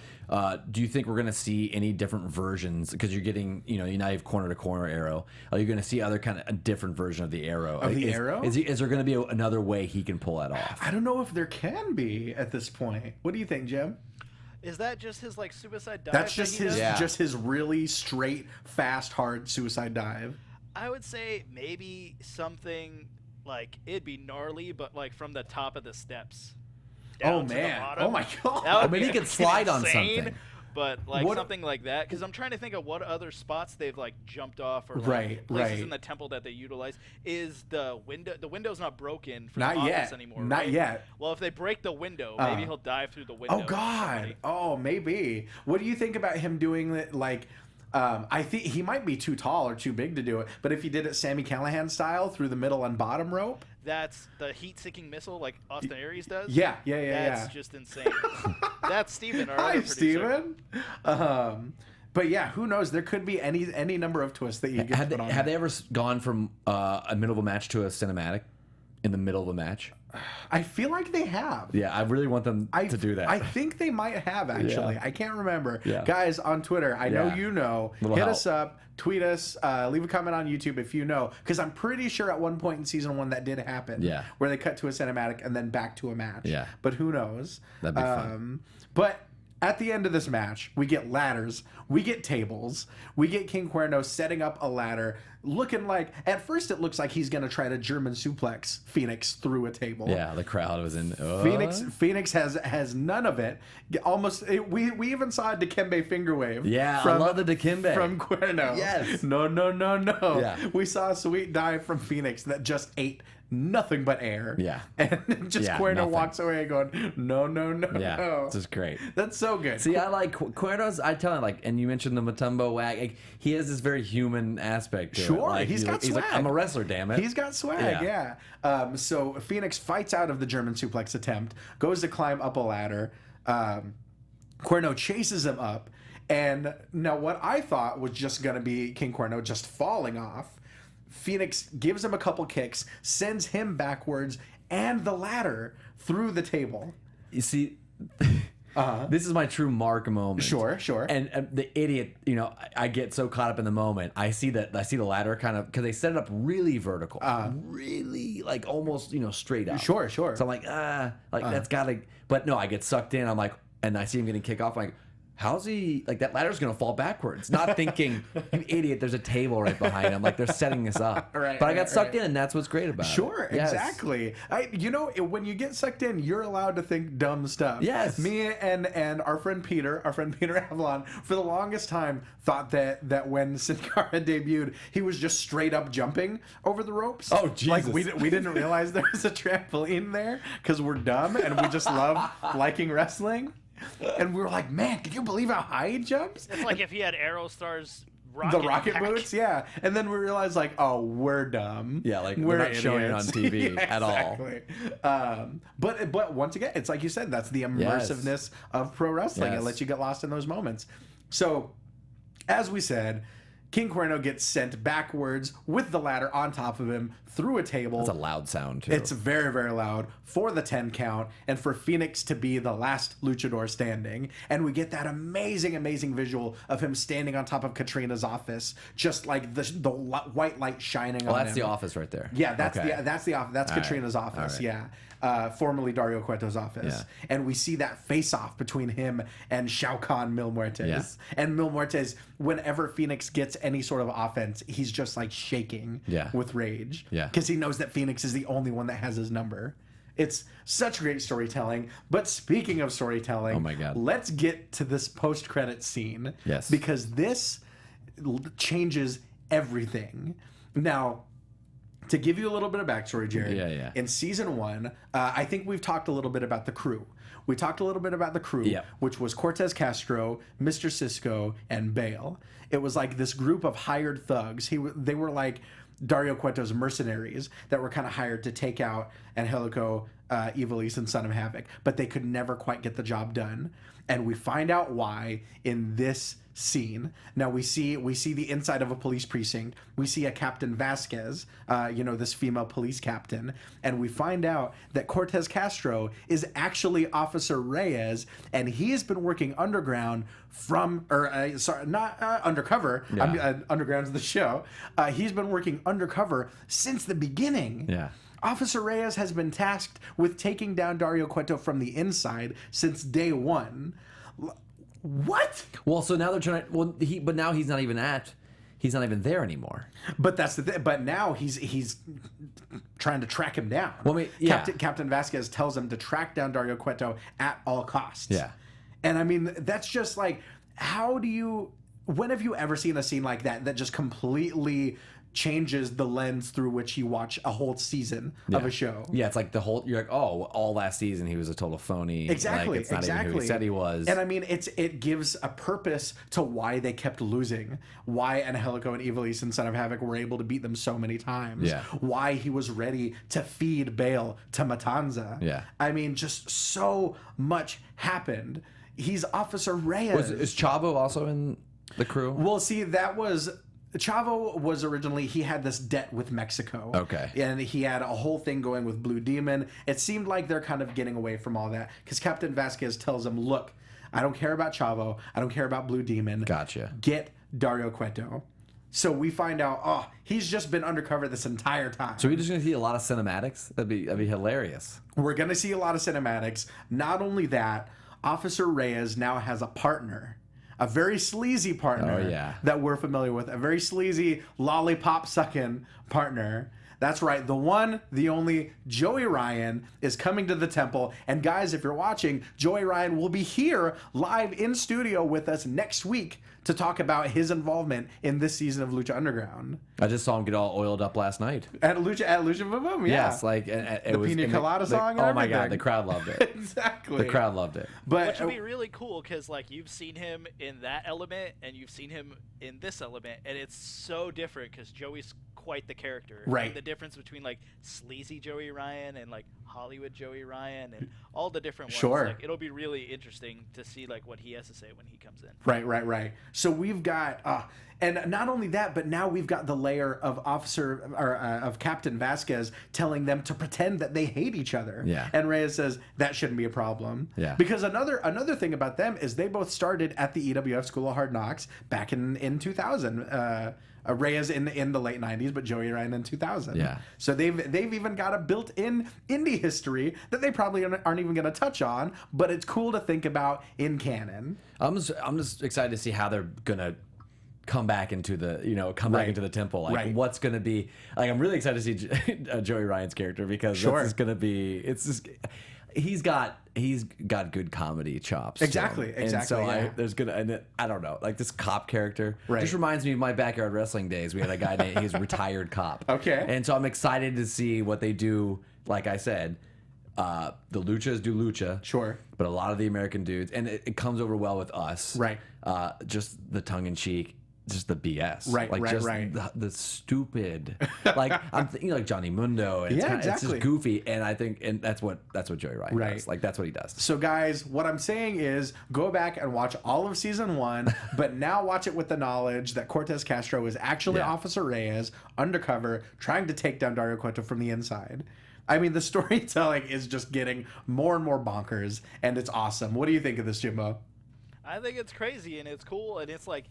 Do you think we're going to see any different versions? Because you're getting, you now have corner to corner arrow. Are you going to see other kind of a different version of the arrow? Arrow? Is there going to be another way he can pull that off? I don't know if there can be at this point. What do you think, Jim? Is that just his suicide dive? That's just that he does? just his really straight, fast, hard suicide dive. I would say maybe something it'd be gnarly, but from the top of the steps. Down to the bottom. Oh my god! That would he be could slide on insane, something. But something like that, because I'm trying to think of what other spots they've jumped off or places in the temple that they utilize. Is the window? The window's not broken for not the office yet anymore. Not right? yet. Well, if they break the window, maybe he'll dive through the window. Oh god! Oh maybe. What do you think about him doing it? I think he might be too tall or too big to do it. But if he did it Sami Callihan style through the middle and bottom rope, that's the heat-seeking missile like Austin Aries does. Yeah. That's just insane. That's Steven, our Hi, other producer. Steven. But yeah, who knows? There could be any number of twists that you can put on. Have they ever gone from a middle of a match to a cinematic in the middle of a match? I feel like they have. Yeah, I really want them to do that. I think they might have, actually. Yeah. I can't remember. Yeah. Guys, on Twitter, I know you know. Little Hit help. us up, tweet us, leave a comment on YouTube if you know. Because I'm pretty sure at one point in season 1 that did happen. Yeah. Where they cut to a cinematic and then back to a match. Yeah. But who knows? That'd be fun. But at the end of this match, we get ladders, we get tables, we get King Cuerno setting up a ladder, looking like, at first it looks like he's going to try to German suplex Phoenix through a table. Yeah, the crowd was in. Phoenix has none of it. We even saw a Dikembe finger wave. Yeah, I love the Dikembe. From Queno. Yes. No. Yeah. We saw a sweet dive from Phoenix that just ate nothing but air. Yeah. And just Cuerno walks away going, no. Yeah, this is great. That's so good. See, I like Cuerno's. I tell him, like, and you mentioned the Matumbo wag. Like, he has this very human aspect to it. Sure, Like, he's got swag. He's like, I'm a wrestler, damn it. He's got swag, yeah. So Phoenix fights out of the German suplex attempt, goes to climb up a ladder. Cuerno chases him up. And now what I thought was just going to be King Cuerno just falling off, Phoenix gives him a couple kicks, sends him backwards and the ladder through the table. You see, this is my true Mark moment. Sure. And the idiot, I get so caught up in the moment. I see the ladder kind of, because they set it up really vertical, really like almost straight up. Sure. So I'm like, that's gotta. But no, I get sucked in. I'm like, and I see him getting kicked off. I'm like, how's he, like, that ladder's gonna fall backwards? Not thinking, you idiot, there's a table right behind him. Like, they're setting this up. But I got sucked in, and that's what's great about it. Sure, exactly. When you get sucked in, you're allowed to think dumb stuff. Yes. Me and our friend Peter Avalon, for the longest time, thought that when Sin Cara debuted, he was just straight up jumping over the ropes. Oh, Jesus. Like, we didn't realize there was a trampoline there, because we're dumb, and we just love liking wrestling. And we were like, man, can you believe how high he jumps? It's like if he had Aerostar's rocket boots, yeah. And then we realized, like, oh, we're dumb. Yeah, like, we're not showing it on TV at all. But once again, it's like you said, that's the immersiveness of pro wrestling. It lets you get lost in those moments. So, as we said, King Cuerno gets sent backwards with the ladder on top of him through a table. It's a loud sound, too. It's very, very loud for the 10 count and for Phoenix to be the last luchador standing. And we get that amazing, amazing visual of him standing on top of Katrina's office, just like the white light shining on him. Oh, that's the office right there. Yeah, that's the office. That's Katrina's office, yeah. Formerly Dario Cueto's office. Yeah. And we see that face-off between him and Shao Kahn Mil Muertes. Yeah. And Mil Muertes, whenever Phoenix gets any sort of offense, he's just like shaking with rage. Yeah. Because he knows that Phoenix is the only one that has his number. It's such great storytelling. But speaking of storytelling, oh my God, let's get to this post-credit scene. Yes. Because this changes everything. Now, to give you a little bit of backstory, Jared, in season 1, I think we've talked a little bit about the crew. We talked a little bit about the crew, which was Cortez Castro, Mr. Cisco, and Bale. It was like this group of hired thugs. They were like Dario Cueto's mercenaries that were kind of hired to take out Angelico, Ivelisse, and Son of Havoc, but they could never quite get the job done. And we find out why in this scene. Now we see the inside of a police precinct. We see a Captain Vasquez, this female police captain, and we find out that Cortez Castro is actually Officer Reyes, and he has been working underground undercover. Yeah. Underground's the show. He's been working undercover since the beginning. Yeah. Officer Reyes has been tasked with taking down Dario Cueto from the inside since day one. What? Well, so now they're trying to. Well, but now he's not even there anymore. But that's the thing. But now he's trying to track him down. Well, I mean, Captain Vasquez tells him to track down Dario Cueto at all costs. Yeah. And I mean, that's just like, when have you ever seen a scene like that just completely changes the lens through which you watch a whole season of a show? Yeah, it's like you're like, oh, all last season he was a total phony. Exactly, like, it's not even who he said he was. And I mean, it gives a purpose to why they kept losing, why Angelico and Ivelisse and Son of Havoc were able to beat them so many times, why he was ready to feed Bale to Matanza. Yeah. I mean, just so much happened. He's Officer Reyes. Is Chavo also in the crew? Well, see, Chavo was originally, he had this debt with Mexico. Okay. And he had a whole thing going with Blue Demon. It seemed like they're kind of getting away from all that because Captain Vasquez tells him, look, I don't care about Chavo. I don't care about Blue Demon. Gotcha. Get Dario Cueto. So we find out, he's just been undercover this entire time. So we're just going to see a lot of cinematics? That'd be hilarious. We're going to see a lot of cinematics. Not only that, Officer Reyes now has a partner. A very sleazy partner that we're familiar with. A very sleazy, lollipop-sucking partner. That's right. The one, the only, Joey Ryan is coming to the temple. And guys, if you're watching, Joey Ryan will be here live in studio with us next week to talk about his involvement in this season of Lucha Underground. I just saw him get all oiled up last night. At Lucha Boom Boom, yeah. Yes, like it the was Pina Colada song. Oh my God, the crowd loved it. Exactly. The crowd loved it. But which would be really cool because like you've seen him in that element and you've seen him in this element, and it's so different because Joey's quite the character. Right. And the difference between like sleazy Joey Ryan and like Hollywood Joey Ryan and all the different ones. Sure. Like, it'll be really interesting to see like what he has to say when he comes in. Right. So we've got, and not only that, but now we've got the layer of of Captain Vasquez telling them to pretend that they hate each other. Yeah. And Reyes says that shouldn't be a problem. Yeah. Because another thing about them is they both started at the EWF School of Hard Knocks back in 2000. Reyes in the late 90s, but Joey Ryan in 2000. Yeah. So they've even got a built-in indie history that they probably aren't even going to touch on, but it's cool to think about in canon. I'm just excited to see how they're gonna come back into the back into the temple. Like what's gonna be like. I'm really excited to see Joey Ryan's character because this is gonna be. It's just he's got good comedy chops. Exactly. And so yeah. I don't know, like this cop character Right. just reminds me of my backyard wrestling days. We had a guy named he's a retired cop. Okay. And so I'm excited to see what they do. Like I said, the Luchas do Lucha. Sure. But a lot of the American dudes, and it comes over well with us. Right. Just the tongue in cheek. Just the BS, right? The stupid, like I'm thinking like Johnny Mundo, and exactly. It's just goofy, and I think, and that's what Joey Ryan does. Like that's what he does. So guys, what I'm saying is go back and watch all of season 1, but now watch it with the knowledge that Cortez Castro is actually Officer Reyes undercover trying to take down Dario Cueto from the inside. I mean, the storytelling is just getting more and more bonkers, and it's awesome. What do you think of this, Jimbo? I think it's crazy and it's cool, and it's like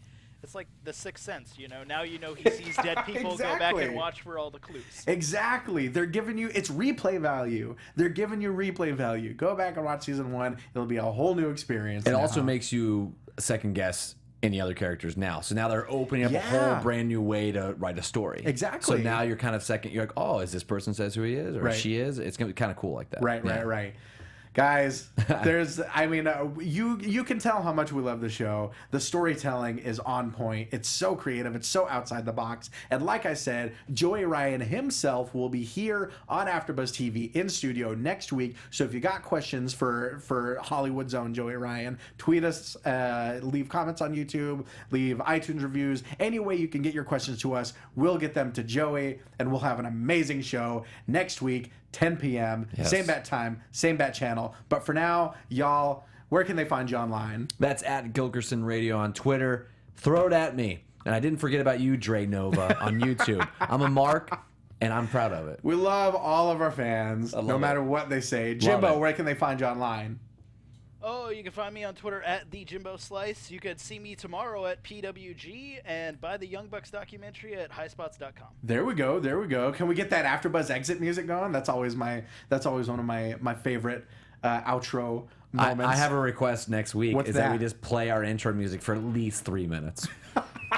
the Sixth Sense, Now he sees dead people. Exactly. Go back and watch for all the clues. Exactly. They're giving you it's replay value. They're giving you replay value. Go back and watch season 1. It'll be a whole new experience. It also makes you second guess any other characters now. So now they're opening up a whole brand new way to write a story. Exactly. So now you're kind of you're like, oh, is this person says who he is or she is? It's gonna be kind of cool like that. Right. Guys, you can tell how much we love the show. The storytelling is on point. It's so creative. It's so outside the box. And like I said, Joey Ryan himself will be here on AfterBuzz TV in studio next week. So if you got questions for Hollywood's own Joey Ryan, tweet us, leave comments on YouTube, leave iTunes reviews. Any way you can get your questions to us, we'll get them to Joey, and we'll have an amazing show next week. 10 p.m. Yes. Same bat time, same bat channel. But for now, y'all, where can they find you online? That's at Gilkerson Radio on Twitter. Throw it at me. And I didn't forget about you, Dre Nova, on YouTube. I'm a mark, and I'm proud of it. We love all of our fans, no matter what they say. Jimbo, where can they find you online? Oh, you can find me on Twitter at TheJimboSlice. You could see me tomorrow at PWG and buy the Young Bucks documentary at highspots.com. There we go. Can we get that AfterBuzz exit music going? That's always one of my favorite outro moments. I have a request next week. What's that we just play our intro music for at least 3 minutes.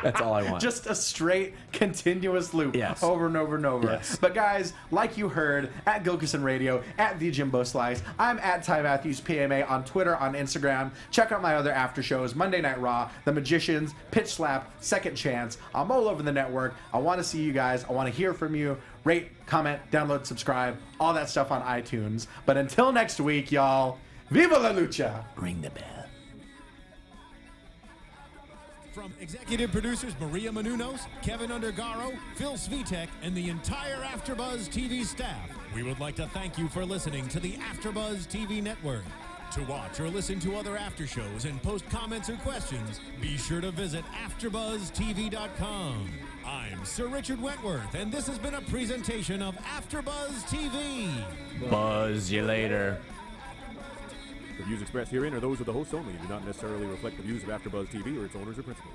That's all I want. Just a straight, continuous loop. Yes. Over and over and over. Yes. But guys, like you heard, at Gilkerson Radio, at The Jimbo Slice, I'm at Ty Matthews PMA on Twitter, on Instagram. Check out my other after shows, Monday Night Raw, The Magicians, Pitch Slap, Second Chance. I'm all over the network. I want to see you guys. I want to hear from you. Rate, comment, download, subscribe, all that stuff on iTunes. But until next week, y'all, Viva la Lucha! Ring the bell. From executive producers Maria Menounos, Kevin Undergaro, Phil Svitek, and the entire AfterBuzz TV staff, we would like to thank you for listening to the AfterBuzz TV network. To watch or listen to other after shows and post comments or questions, be sure to visit AfterBuzzTV.com. I'm Sir Richard Wentworth, and this has been a presentation of AfterBuzz TV. Buzz you later. The views expressed herein are those of the hosts only and do not necessarily reflect the views of AfterBuzz TV or its owners or principals.